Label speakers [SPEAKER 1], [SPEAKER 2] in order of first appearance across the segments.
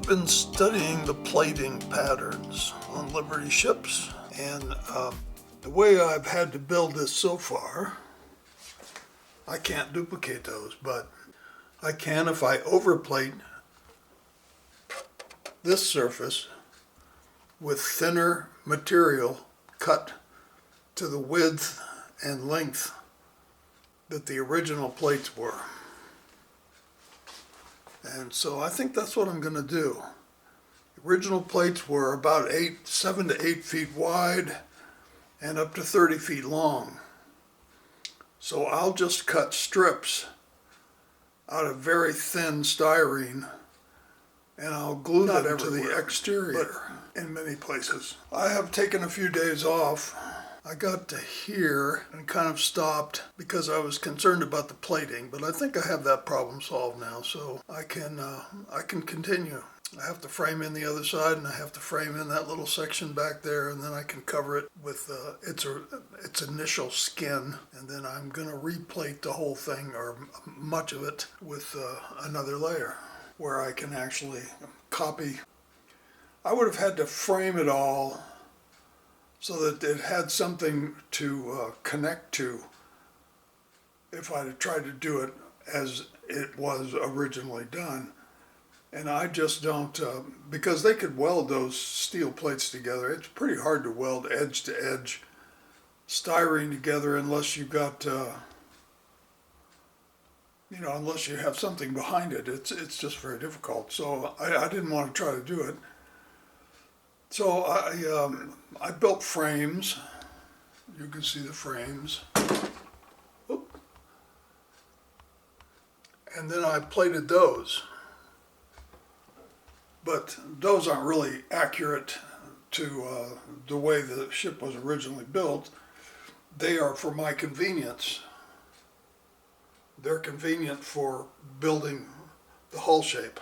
[SPEAKER 1] I've been studying the plating patterns on Liberty ships, and the way I've had to build this so far, I can't duplicate those, but I can if I overplate this surface with thinner material cut to the width and length that the original plates were. And so I think that's what I'm going to do. The original plates were about 7 to 8 feet wide and up to 30 feet long. So I'll just cut strips out of very thin styrene and I'll glue them to the exterior in many places. I have taken a few days off. I got to here and kind of stopped because I was concerned about the plating, but I think I have that problem solved now, so I can continue. I have to frame in the other side, and I have to frame in that little section back there, and then I can cover it with its initial skin, and then I'm going to replate the whole thing, or much of it, with another layer where I can actually copy. I would have had to frame it all so that it had something to connect to if I'd tried to do it as it was originally done. And I just don't, because they could weld those steel plates together. It's pretty hard to weld edge to edge styrene together unless you've got, unless you have something behind it. It's just very difficult. So I didn't want to try to do it. So I built frames. You can see the frames. Oop. And then I plated those. But those aren't really accurate to the way the ship was originally built. They are for my convenience. They're convenient for building the hull shape.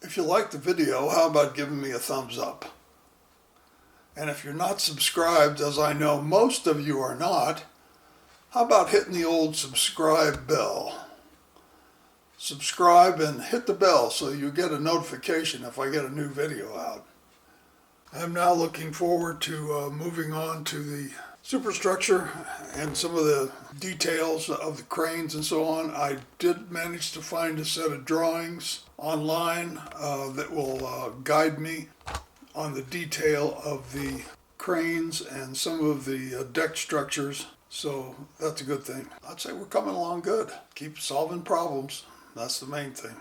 [SPEAKER 1] If you liked the video, how about giving me a thumbs up? And if you're not subscribed, as I know most of you are not, how about hitting the old subscribe bell? Subscribe and hit the bell so you get a notification if I get a new video out. I'm now looking forward to moving on to the superstructure and some of the details of the cranes and so on. I did manage to find a set of drawings online that will guide me on the detail of the cranes and some of the deck structures, so that's a good thing. I'd say we're coming along good. Keep solving problems. That's the main thing.